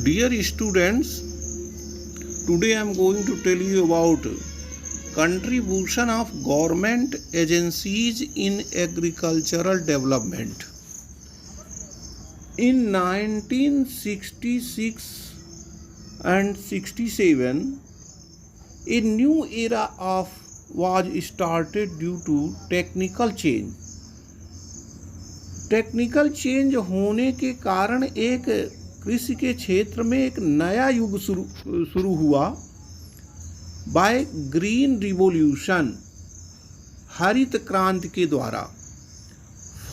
Dear students, today I am going to tell you about contribution of government agencies in agricultural development. In 1966 and 67, a new era of was started due to technical change. Technical change होने के कारण एक कृषि के क्षेत्र में एक नया युग शुरू हुआ बाय ग्रीन रिवॉल्यूशन, हरित क्रांति के द्वारा,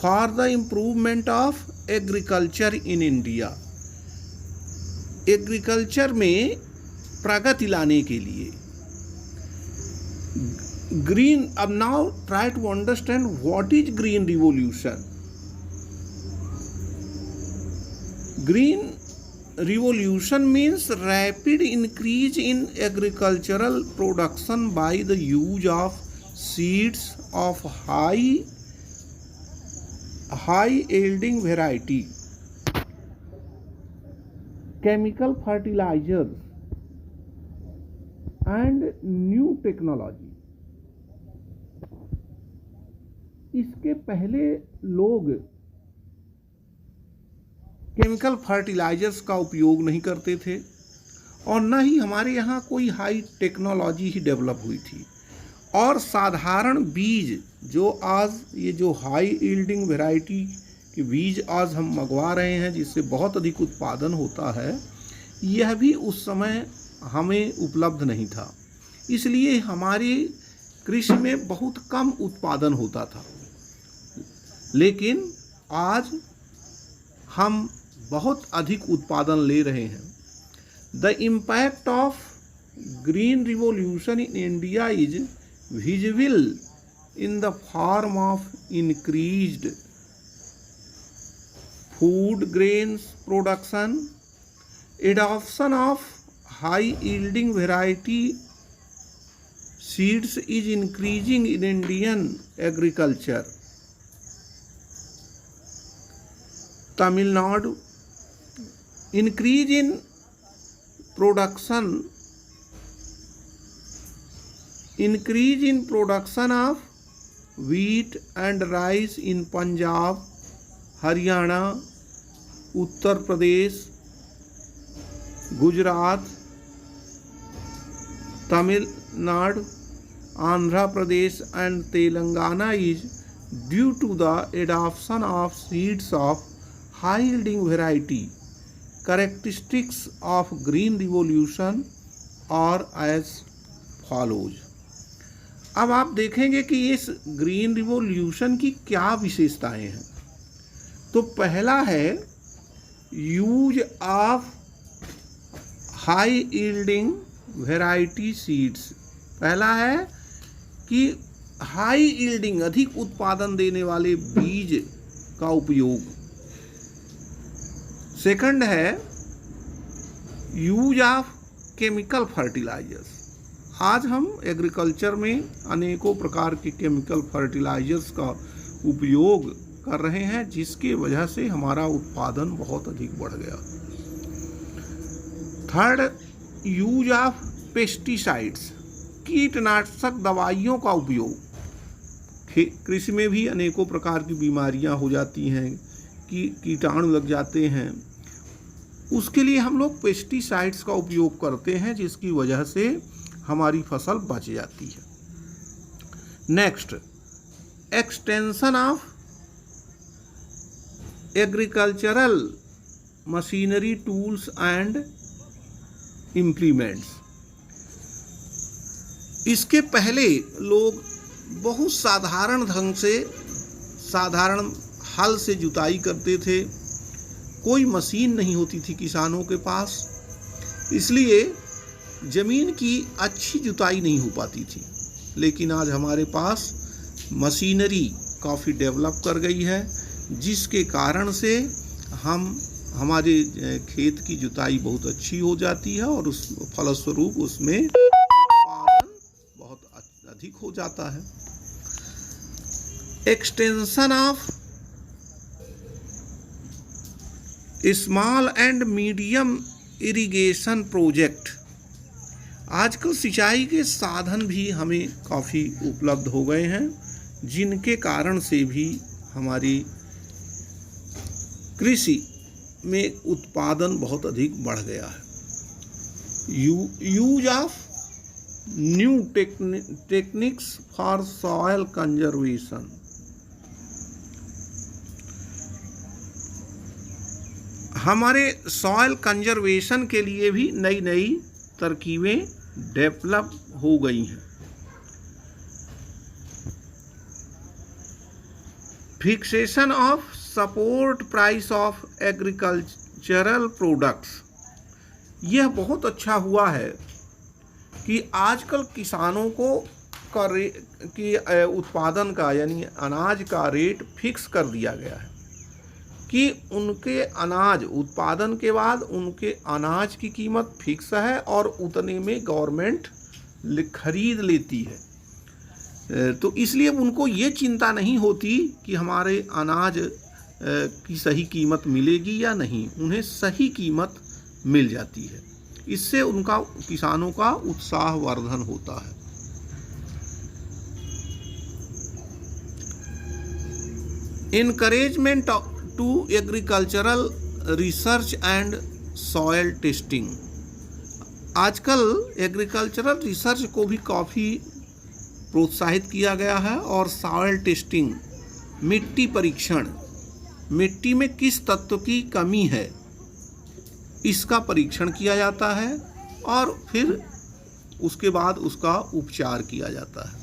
for the improvement of agriculture in India. Agriculture में प्रगति लाने के लिए ग्रीन। अब now try to understand what is green revolution. Green revolution means rapid increase in agricultural production by the use of seeds of high yielding variety, chemical fertilizers and new technology। इसके पहले लोग chemical fertilisers का उपयोग नहीं करते थे और न ही हमारे यहाँ कोई हाई टेक्नोलॉजी ही डेवलप हुई थी, और साधारण बीज जो आज ये जो हाई यील्डिंग वैरायटी के बीज आज हम मंगवा रहे हैं जिससे बहुत अधिक उत्पादन होता है, यह भी उस समय हमें उपलब्ध नहीं था। इसलिए हमारी कृषि में बहुत कम उत्पादन होता था, लेकिन आज हम बहुत अधिक उत्पादन ले रहे हैं। The impact of green revolution in India is visible in the form of increased food grains production, adoption of high yielding variety seeds is increasing in Indian agriculture. Tamil Nadu, increase in production of wheat and rice in Punjab, Haryana, Uttar Pradesh, Gujarat, Tamil Nadu, Andhra Pradesh and Telangana is due to the adoption of seeds of high yielding variety। Characteristics of green revolution are as follows। अब आप देखेंगे कि इस green revolution की क्या विशेषताएं हैं। तो पहला है use of high yielding variety seeds. पहला है कि हाई यील्डिंग, अधिक उत्पादन देने वाले बीज का उपयोग। सेकंड है यूज ऑफ केमिकल फर्टिलाइजर्स। आज हम एग्रीकल्चर में अनेकों प्रकार के केमिकल फर्टिलाइजर्स का उपयोग कर रहे हैं, जिसकी वजह से हमारा उत्पादन बहुत अधिक बढ़ गया। थर्ड, यूज ऑफ पेस्टिसाइड्स, कीटनाशक दवाइयों का उपयोग। कृषि में भी अनेकों प्रकार की बीमारियां हो जाती हैं, कीटाणु लग जाते हैं, उसके लिए हम लोग पेस्टिसाइड्स का उपयोग करते हैं, जिसकी वजह से हमारी फसल बच जाती है। Next, extension of agricultural machinery tools and implements. इसके पहले लोग बहुत साधारण ढंग से साधारण हल से जुताई करते थे, कोई मशीन नहीं होती थी किसानों के पास, इसलिए ज़मीन की अच्छी जुताई नहीं हो पाती थी। लेकिन आज हमारे पास मशीनरी काफ़ी डेवलप कर गई है, जिसके कारण से हमारे खेत की जुताई बहुत अच्छी हो जाती है और उस फलस्वरूप उसमें उत्पादन बहुत अधिक हो जाता है। Extension of small and medium irrigation project, आजकल सिंचाई के साधन भी हमें काफ़ी उपलब्ध हो गए हैं, जिनके कारण से भी हमारी कृषि में उत्पादन बहुत अधिक बढ़ गया है। Use of new techniques for soil conservation, हमारे सॉइल कंजर्वेशन के लिए भी नई नई तरकीबें डेवलप हो गई हैं। Fixation of support price of agricultural products, यह बहुत अच्छा हुआ है कि आजकल किसानों को उत्पादन का यानी अनाज का रेट फिक्स कर दिया गया है कि उनके अनाज उत्पादन के बाद उनके अनाज की कीमत फिक्स है और उतने में गवर्नमेंट खरीद लेती है। तो इसलिए उनको ये चिंता नहीं होती कि हमारे अनाज की सही कीमत मिलेगी या नहीं, उन्हें सही कीमत मिल जाती है। इससे उनका किसानों का उत्साहवर्धन होता है। Encouragement to agricultural research and soil testing, आजकल एग्रीकल्चरल रिसर्च को भी काफ़ी प्रोत्साहित किया गया है और सॉयल टेस्टिंग, मिट्टी परीक्षण, मिट्टी में किस तत्व की कमी है इसका परीक्षण किया जाता है और फिर उसके बाद उसका उपचार किया जाता है।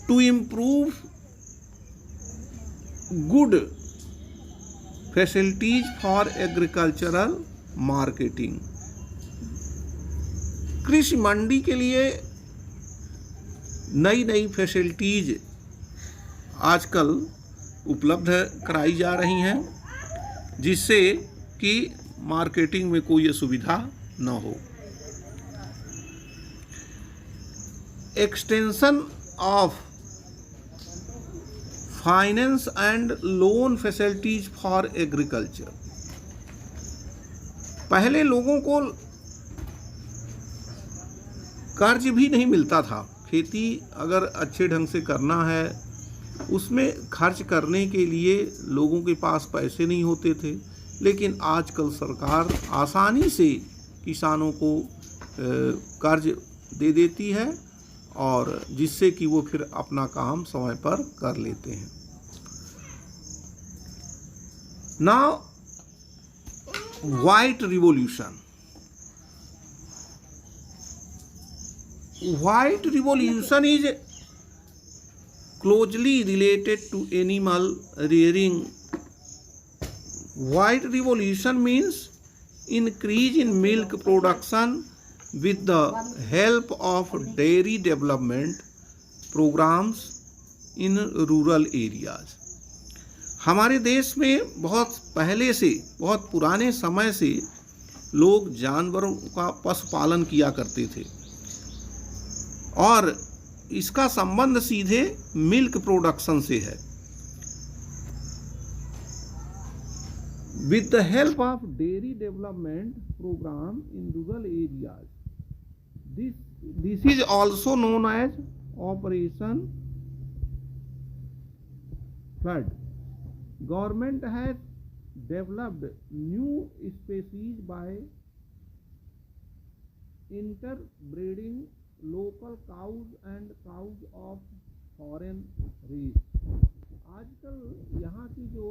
To improve good facilities for agricultural marketing, कृषि मंडी के लिए नई नई फैसिलिटीज आजकल उपलब्ध कराई जा रही हैं, जिससे कि मार्केटिंग में कोई असुविधा न हो। Extension of finance and loan facilities for agriculture, पहले लोगों को कर्ज भी नहीं मिलता था। खेती अगर अच्छे ढंग से करना है, उसमें खर्च करने के लिए लोगों के पास पैसे नहीं होते थे, लेकिन आजकल सरकार आसानी से किसानों को कर्ज दे देती है और जिससे कि वो फिर अपना काम समय पर कर लेते हैं। Now white revolution, white revolution is closely related to animal rearing. White revolution means increase in milk production with the help of dairy development programs in rural areas. हमारे देश में बहुत पहले से, बहुत पुराने समय से लोग जानवरों का पशुपालन किया करते थे और इसका संबंध सीधे मिल्क प्रोडक्शन से है। With the help of dairy development programme in rural areas, this is also known as operation flood, government has developed new species by interbreeding local cows and cows of foreign race. आजकल यहाँ की जो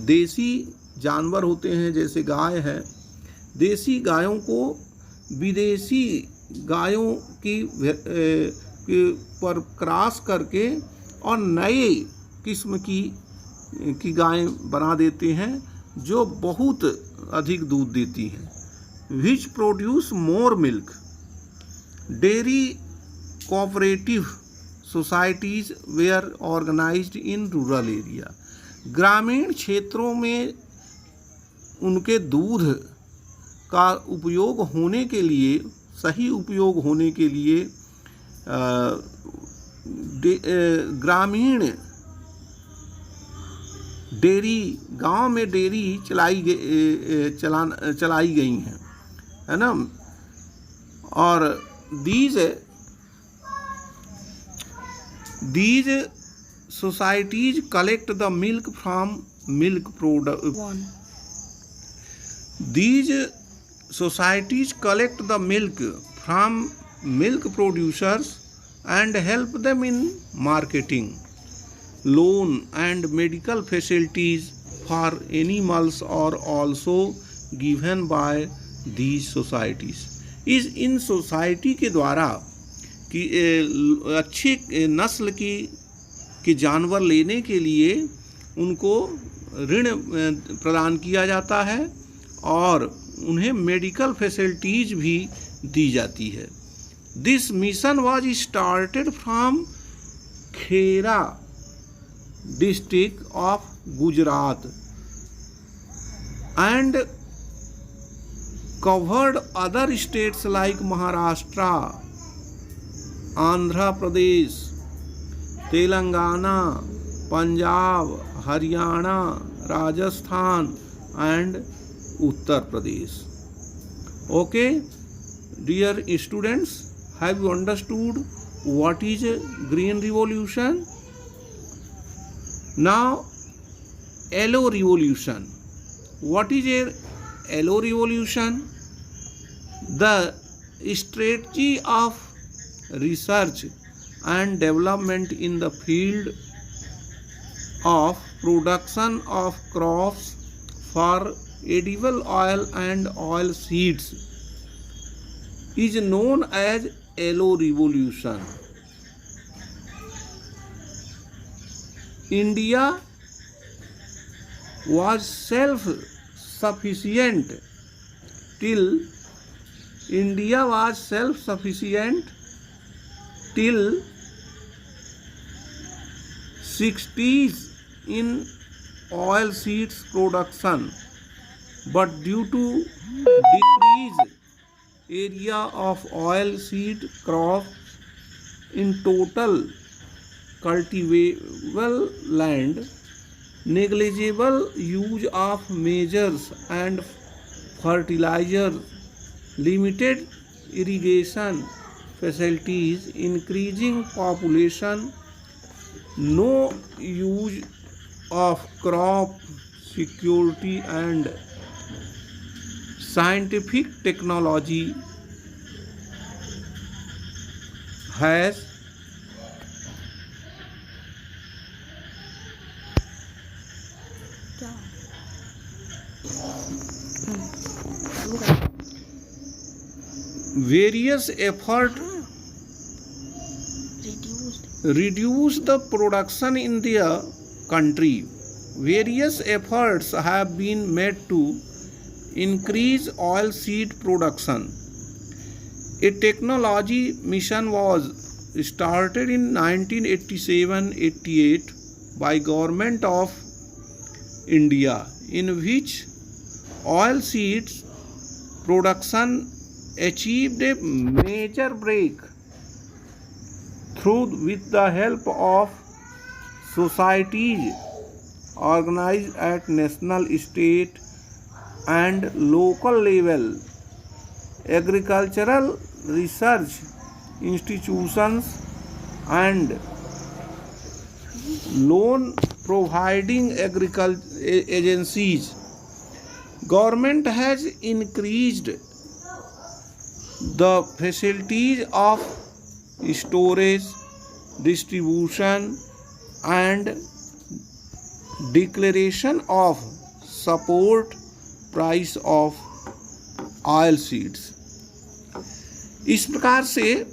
देसी जानवर होते हैं जैसे गाय है, देसी गायों को विदेशी गायों की पर क्रॉस करके और नए किस्म की गायें बना देते हैं जो बहुत अधिक दूध देती हैं, which produce more milk. Dairy cooperative societies were organized in rural area. ग्रामीण क्षेत्रों में उनके दूध का उपयोग होने के लिए, सही उपयोग होने के लिए ग्रामीण डेयरी, गांव में डेयरी चलाई गई हैं, है ना। और these societies collect the milk from milk product. These societies collect the milk from milk producers and help them in marketing. Loan and medical facilities for animals are also given by these societies. In society के द्वारा कि अच्छी नस्ल के जानवर लेने के लिए उनको ऋण प्रदान किया जाता है और उन्हें मेडिकल फैसिलिटीज भी दी जाती है। This mission was started from Khera district of Gujarat and covered other states like Maharashtra, Andhra Pradesh, Telangana, Punjab, Haryana, Rajasthan and Uttar Pradesh. Okay, dear students, have you understood what is a Green Revolution? Now, Yellow Revolution. What is a Yellow Revolution? The strategy of research and development in the field of production of crops for edible oil and oil seeds is known as Yellow Revolution. India was self-sufficient till 60s in oil seeds production, but due to decreased area of oil seed crops in total cultivable land, negligible use of measures and fertilizers, limited irrigation facilities, increasing population, no use of crop security and scientific technology has various efforts reduce the production in their country. Various efforts have been made to increase oil seed production. A technology mission was started in 1987-88 by Government of India, in which oil seeds production achieved a major breakthrough with the help of societies organized at national, state and local level, agricultural research institutions and loan providing agriculture agencies. Government has increased the facilities of storage, distribution and declaration of support price of oil seeds. इस प्रकार से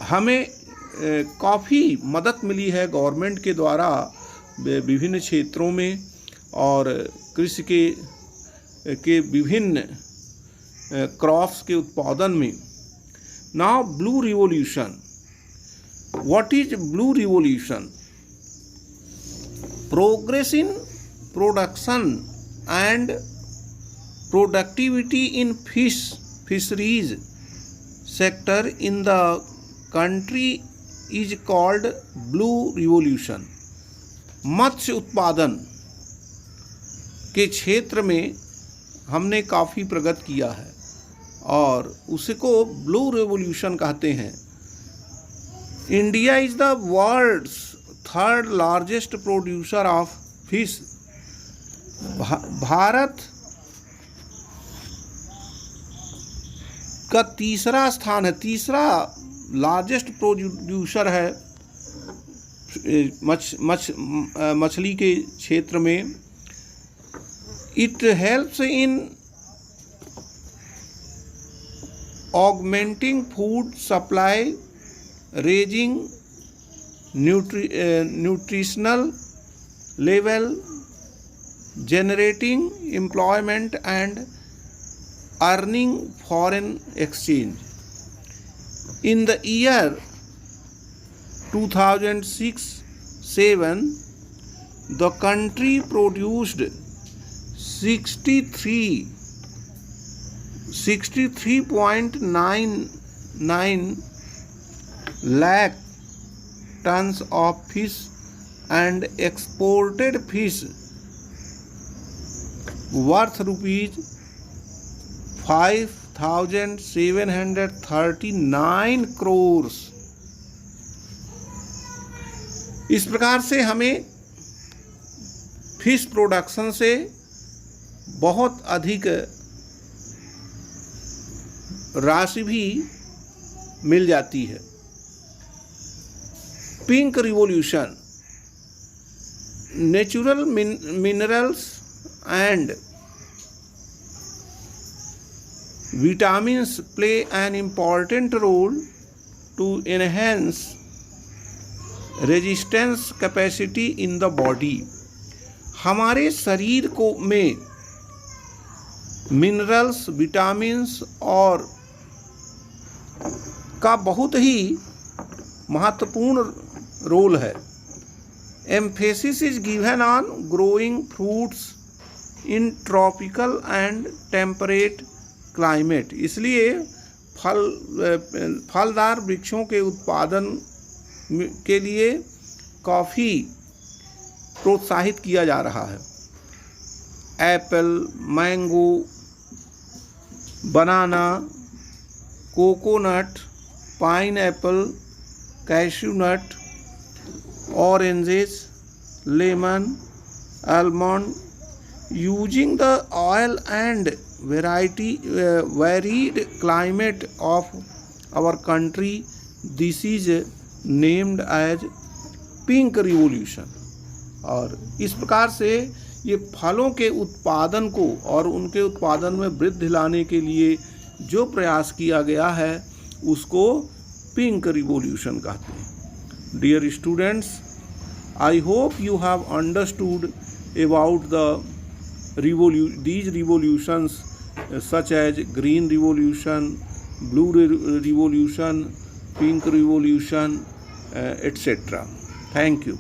हमें काफ़ी मदद मिली है government के द्वारा विभिन्न क्षेत्रों में और कृषि के विभिन्न क्रॉप्स के उत्पादन में। Now blue revolution. What is blue revolution? Progress in production and productivity in fisheries sector in the country is called blue revolution. मत्स्य उत्पादन के क्षेत्र में हमने काफ़ी प्रगति किया है और उसको ब्लू रेवोल्यूशन कहते हैं. India is the world's third largest producer of fish. Bharat का तीसरा स्थान है, तीसरा लार्जेस्ट प्रोड्यूसर है मछली के क्षेत्र में. It helps in augmenting food supply, raising nutritional level, generating employment and earning foreign exchange. In the year 2006-07, the country produced 63.99 lakh tons of fish and exported fish worth rupees 5,739 crores. इस प्रकार से हमें fish production से बहुत अधिक राशि भी मिल जाती है. Pink revolution. Natural minerals and vitamins play an important role to enhance resistance capacity in the body. हमारे शरीर को में मिनरल्स, विटामिन्स और का बहुत ही महत्वपूर्ण रोल है. Emphasis is given on growing fruits in tropical and temperate climate. इसलिए फलदार वृक्षों के उत्पादन के लिए काफ़ी प्रोत्साहित किया जा रहा है. Apple, mango, banana, coconut, pineapple, cashew nut, oranges, lemon, almond. Using the oil and varied climate of our country, this is named as pink revolution. और इस प्रकार से ये फलों के उत्पादन को और उनके उत्पादन में वृद्धि लाने के लिए जो प्रयास किया गया है उसको पिंक रिवॉल्यूशन कहते हैं. Dear students, I hope you have understood about these revolutions such as green revolution, blue revolution, pink revolution, etc. Thank you.